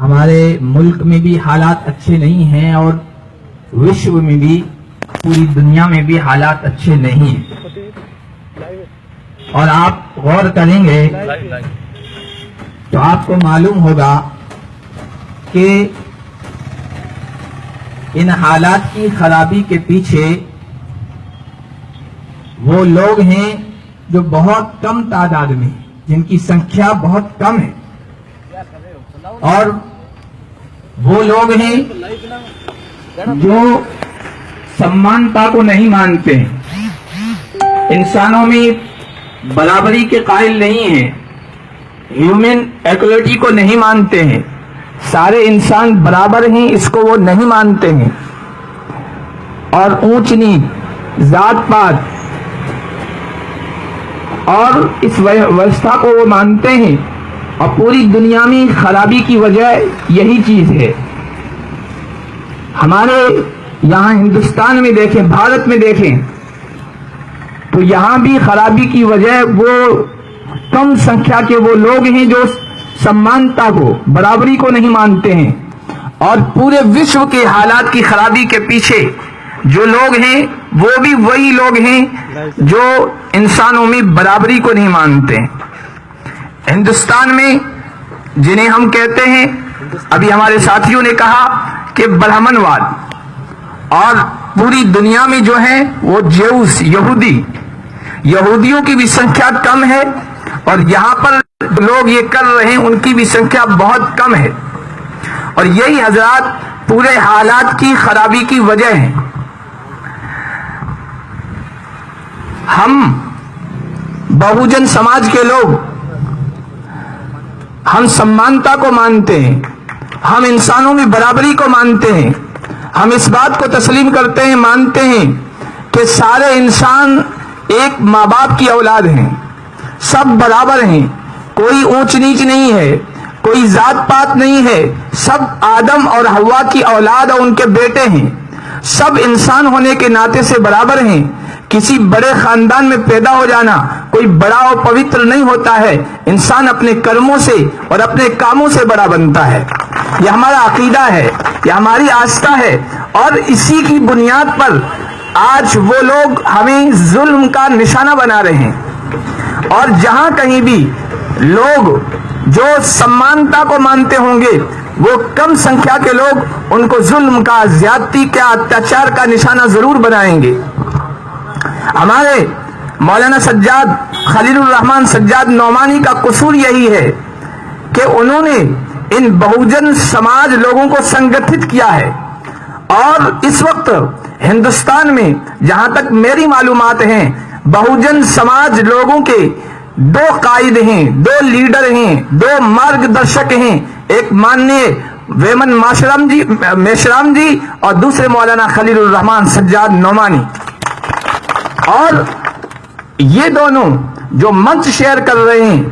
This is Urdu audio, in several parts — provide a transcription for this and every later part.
ہمارے ملک میں بھی حالات اچھے نہیں ہیں اور وشو میں بھی پوری دنیا میں بھی حالات اچھے نہیں ہیں، اور آپ غور کریں گے تو آپ کو معلوم ہوگا کہ ان حالات کی خرابی کے پیچھے وہ لوگ ہیں جو بہت کم تعداد میں، جن کی سنکھیا بہت کم ہے، اور وہ لوگ ہیں جو سمانتا کو نہیں مانتے ہیں، انسانوں میں برابری کے قائل نہیں ہیں، ہیومن ایکولیٹی کو نہیں مانتے ہیں، سارے انسان برابر ہیں اس کو وہ نہیں مانتے ہیں، اور اونچ نیچ، ذات پات اور اس ویوستھا کو وہ مانتے ہیں، اور پوری دنیا میں خرابی کی وجہ یہی چیز ہے۔ ہمارے یہاں ہندوستان میں دیکھیں، بھارت میں دیکھیں تو یہاں بھی خرابی کی وجہ وہ کم سنکھیا کے وہ لوگ ہیں جو سمانتا کو، برابری کو نہیں مانتے ہیں، اور پورے وشو کے حالات کی خرابی کے پیچھے جو لوگ ہیں وہ بھی وہی لوگ ہیں جو انسانوں میں برابری کو نہیں مانتے ہیں۔ ہندوستان میں جنہیں ہم کہتے ہیں، ابھی ہمارے ساتھیوں نے کہا کہ برہمن واد، اور پوری دنیا میں جو ہیں وہ جیوس، یہودیوں کی بھی سنکھیا کم ہے، اور یہاں پر لوگ یہ کر رہے ہیں ان کی بھی سنکھیا بہت کم ہے، اور یہی حضرات پورے حالات کی خرابی کی وجہ ہیں۔ ہم بہوجن سماج کے لوگ، ہم سمانتا کو مانتے ہیں، ہم انسانوں میں برابری کو مانتے ہیں، ہم اس بات کو تسلیم کرتے ہیں، مانتے ہیں کہ سارے انسان ایک ماں باپ کی اولاد ہیں، سب برابر ہیں، کوئی اونچ نیچ نہیں ہے، کوئی ذات پات نہیں ہے، سب آدم اور حوا کی اولاد اور ان کے بیٹے ہیں، سب انسان ہونے کے ناطے سے برابر ہیں۔ کسی بڑے خاندان میں پیدا ہو جانا کوئی بڑا اور پوتر نہیں ہوتا ہے، انسان اپنے کرموں سے اور اپنے کاموں سے بڑا بنتا ہے۔ یہ ہمارا عقیدہ ہے، یہ ہماری آستھا ہے، اور اسی کی بنیاد پر آج وہ لوگ ہمیں ظلم کا نشانہ بنا رہے ہیں، اور جہاں کہیں بھی لوگ جو سمانتا کو مانتے ہوں گے وہ کم سنکھیا کے لوگ ان کو ظلم کا، زیادتی کا، اتیاچار کا نشانہ ضرور بنائیں گے۔ ہمارے مولانا سجاد خلیل الرحمان سجاد نعمانی کا قصور یہی ہے کہ انہوں نے ان بہوجن سماج لوگوں کو سنگٹھت کیا ہے، اور اس وقت ہندوستان میں جہاں تک میری معلومات ہیں بہوجن سماج لوگوں کے دو قائد ہیں، دو لیڈر ہیں، دو مارگ درشک ہیں، ایک ماننیے ویمن میشرام جی اور دوسرے مولانا خلیل الرحمان سجاد نعمانی، اور یہ دونوں جو منچ شیئر کر رہے ہیں،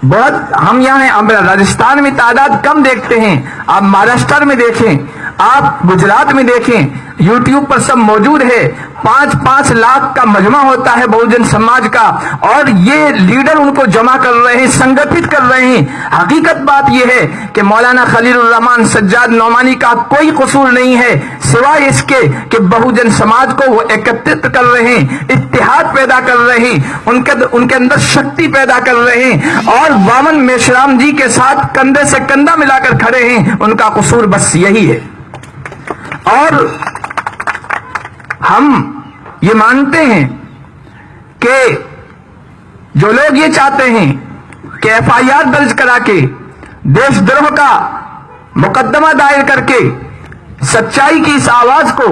بہت ہم یہاں راجستھان میں تعداد کم دیکھتے ہیں، آپ مہاراشٹر میں دیکھیں، آپ گجرات میں دیکھیں، یوٹیوب پر سب موجود ہے، 5-5 لاکھ کا مجمع ہوتا ہے بہوجن سماج کا، اور یہ لیڈر ان کو جمع کر رہے ہیں، سنگٹھت کر رہے ہیں۔ حقیقت بات یہ ہے کہ مولانا خلیل الرحمان سجاد نعمانی کا کوئی قصور نہیں ہے سوائے اس کے کہ بہوجن سماج کو وہ ایکترت کر رہے ہیں، اتحاد پیدا کر رہے ہیں، ان کے اندر شکتی پیدا کر رہے ہیں، اور وامن میشرام جی کے ساتھ کندھے سے کندھا ملا کر کھڑے ہیں، ان کا قصور بس یہی ہے۔ اور ہم یہ مانتے ہیں کہ جو لوگ یہ چاہتے ہیں کہ ایف آئی آر درج کرا کے دیش دروہ کا مقدمہ دائر کر کے سچائی کی اس آواز کو،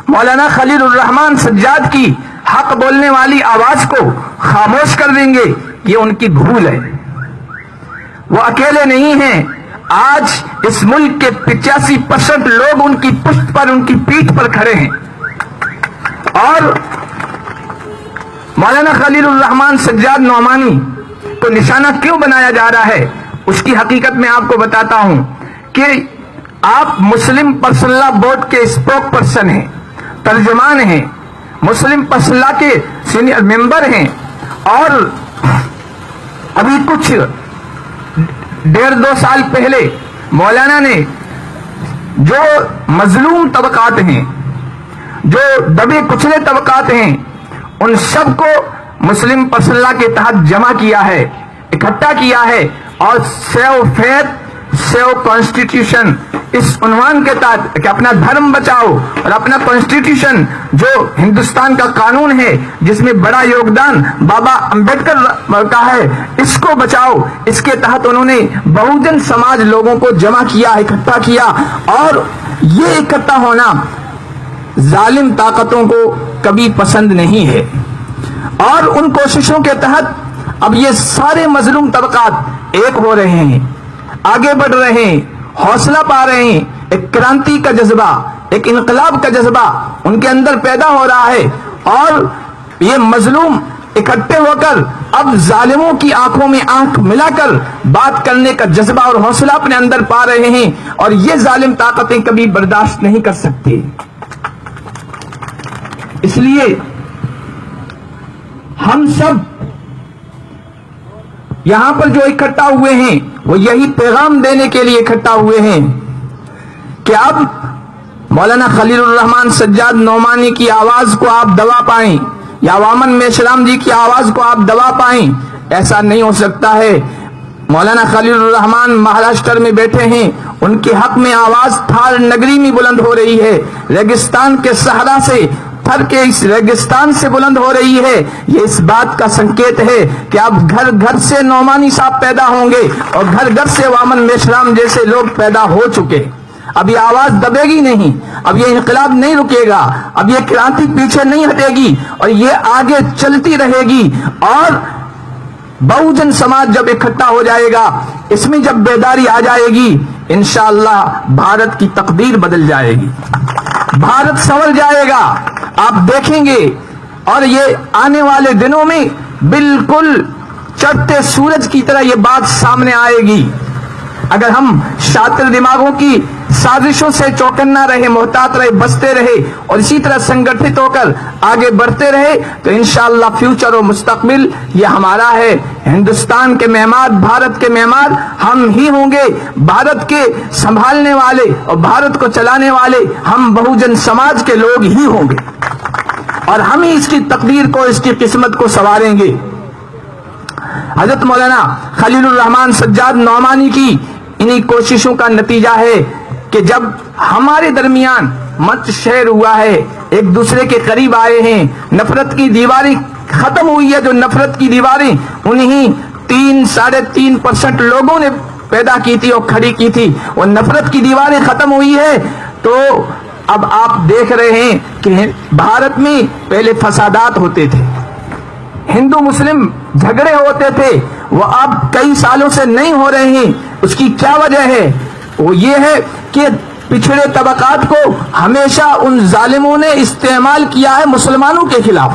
مولانا خلیل الرحمان سجاد کی حق بولنے والی آواز کو خاموش کر دیں گے، یہ ان کی بھول ہے۔ وہ اکیلے نہیں ہیں، آج اس ملک کے 85% لوگ ان کی پشت پر، ان کی پیٹھ پر کھڑے ہیں، اور مولانا خلیل الرحمان سجاد نعمانی کو نشانہ کیوں بنایا جا رہا ہے اس کی حقیقت میں آپ کو بتاتا ہوں کہ آپ مسلم پرسنل لا بورڈ کے اسپوک پرسن ہیں، ترجمان ہیں، مسلم پرسنل لا کے سینئر ممبر ہیں، اور ابھی کچھ 1.5-2 سال پہلے مولانا نے جو مظلوم طبقات ہیں, جو دبے کچلے طبقات ہیں, ان سب کو مسلم پرسنل لا کے تحت جمع کیا ہے, اکٹھا کیا ہے, اور سیو فیتھ سیو کانسٹیٹیوشن اس عنوان کے تحت کہ اپنا دھرم بچاؤ اور اپنا کانسٹیٹیوشن جو ہندوستان کا قانون ہے جس میں بڑا یوگدان بابا امبیڈکر کا ہے, اس کو بچاؤ. اس کے تحت انہوں نے بہوجن سماج لوگوں کو جمع کیا, اکٹھا کیا, اور یہ اکٹھا ہونا ظالم طاقتوں کو کبھی پسند نہیں ہے. اور ان کوششوں کے تحت اب یہ سارے مظلوم طبقات ایک ہو رہے ہیں, آگے بڑھ رہے ہیں, حوصلہ پا رہے ہیں. ایک کرانتی کا جذبہ, ایک انقلاب کا جذبہ ان کے اندر پیدا ہو رہا ہے, اور یہ مظلوم اکٹھے ہو کر اب ظالموں کی آنکھوں میں آنکھ ملا کر بات کرنے کا جذبہ اور حوصلہ اپنے اندر پا رہے ہیں, اور یہ ظالم طاقتیں کبھی برداشت نہیں کر سکتی. اس لیے ہم سب یہاں پر جو اکٹھا ہوئے ہیں وہ یہی پیغام دینے کے لیے اکٹھا ہوئے ہیں کہ اب مولانا خلیل الرحمان سجاد نعمانی کی آواز کو آپ دبا پائیں, یا وامن میشرام جی کی آواز کو آپ دبا پائیں. ایسا نہیں ہو سکتا ہے. مولانا خلیل الرحمان مہاراشٹر میں بیٹھے ہیں, ان کے حق میں آواز تھار نگری میں بلند ہو رہی ہے, ریگستان کے صحرا سے, تھر کے اس ریگستان سے بلند ہو رہی ہے. یہ اس بات کا سنکیت ہے کہ اب گھر گھر سے نعمانی صاحب پیدا ہوں گے, اور گھر گھر سے وامن میشرام جیسے لوگ پیدا ہو چکے. اب یہ آواز دبے گی نہیں, اب یہ انقلاب نہیں رکے گا, اب یہ کرانتی پیچھے نہیں ہٹے گی, اور یہ آگے چلتی رہے گی. اور بہوجن سماج جب اکٹھا ہو جائے گا, اس میں جب بیداری آ جائے گی, انشاءاللہ بھارت کی تقدیر بدل جائے گی, بھارت سنور جائے گا. آپ دیکھیں گے, اور یہ آنے والے دنوں میں بالکل چڑھتے سورج کی طرح یہ بات سامنے آئے گی. اگر ہم شاطر دماغوں کی سازشوں سے چوکنا رہے, محتاط رہے, بچتے رہے, اور اسی طرح سنگٹھت ہو کر آگے بڑھتے رہے, تو انشاءاللہ فیوچر اور مستقبل یہ ہمارا ہے. ہندوستان کے معمار, بھارت کے معمار ہم ہی ہوں گے. بھارت کے سنبھالنے والے اور بھارت کو چلانے والے ہم بہوجن سماج کے لوگ ہی ہوں گے, اور ہم ہی اس کی تقدیر کو, اس کی قسمت کو سنواریں گے. حضرت مولانا خلیل الرحمان سجاد نعمانی کی انہی کوششوں کا نتیجہ ہے کہ جب ہمارے درمیان مت شہر ہوا ہے, ایک دوسرے کے قریب آئے ہیں, نفرت کی دیواریں ختم ہوئی ہے. جو نفرت کی دیواریں انہی 3-3.5% لوگوں نے پیدا کی تھی اور کھڑی کی تھی, وہ نفرت کی دیواریں ختم ہوئی ہے. تو اب آپ دیکھ رہے ہیں کہ بھارت میں پہلے فسادات ہوتے تھے, ہندو مسلم جھگڑے ہوتے تھے, وہ اب کئی سالوں سے نہیں ہو رہے ہیں. اس کی کیا وجہ ہے؟ وہ یہ ہے کہ پچھڑے طبقات کو ہمیشہ ان ظالموں نے استعمال کیا ہے مسلمانوں کے خلاف.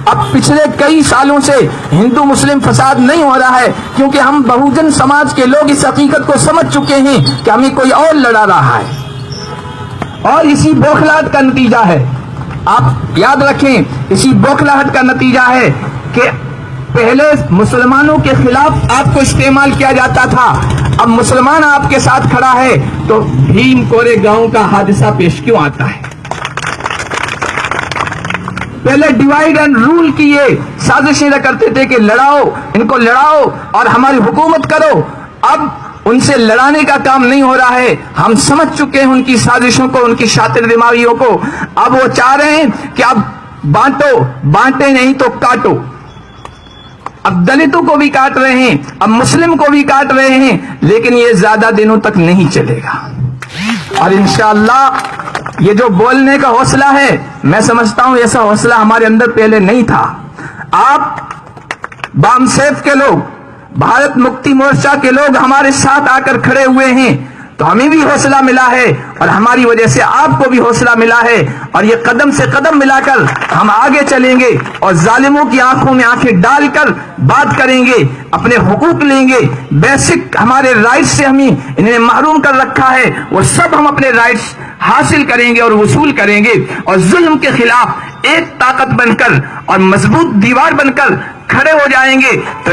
اب پچھلے کئی سالوں سے ہندو مسلم فساد نہیں ہو رہا ہے, کیونکہ ہم بہوجن سماج کے لوگ اس حقیقت کو سمجھ چکے ہیں کہ ہمیں کوئی اور لڑا رہا ہے, اور اسی بوکھلاہٹ کا نتیجہ ہے. آپ یاد رکھیں, اسی بوکھلاہٹ کا نتیجہ ہے کہ پہلے مسلمانوں کے خلاف آپ کو استعمال کیا جاتا تھا, اب مسلمان آپ کے ساتھ کھڑا ہے تو بھیم کورے گاؤں کا حادثہ پیش کیوں آتا ہے؟ پہلے ڈیوائیڈ اینڈ رول کی یہ سازشیں کرتے تھے کہ لڑاؤ, ان کو لڑاؤ اور ہماری حکومت کرو. اب ان سے لڑانے کا کام نہیں ہو رہا ہے, ہم سمجھ چکے ہیں ان کی سازشوں کو, ان کی شاطر دماغیوں کو. اب وہ چاہ رہے ہیں کہ اب بانٹو, بانٹے نہیں تو کاٹو. اب دلتوں کو بھی کاٹ رہے ہیں, اب مسلم کو بھی کاٹ رہے ہیں, لیکن یہ زیادہ دنوں تک نہیں چلے گا. اور انشاءاللہ یہ جو بولنے کا حوصلہ ہے, میں سمجھتا ہوں ایسا حوصلہ ہمارے اندر پہلے نہیں تھا. آپ بام سیف کے لوگ, بھارت مکتی مورچہ کے لوگ ہمارے ساتھ آ کر کھڑے ہوئے ہیں, تو ہمیں بھی حوصلہ ملا ہے, اور ہماری وجہ سے آپ کو بھی حوصلہ ملا ہے. اور یہ قدم سے قدم ملا کر ہم آگے چلیں گے, اور ظالموں کی آنکھوں میں آنکھیں ڈال کر بات کریں گے, اپنے حقوق لیں گے. بیسک ہمارے رائٹس سے ہمیں انہیں محروم کر رکھا ہے, وہ سب ہم اپنے رائٹس حاصل کریں گے اور وصول کریں گے, اور ظلم کے خلاف ایک طاقت بن کر اور مضبوط دیوار بن کر کھڑے ہو جائیں گے. تو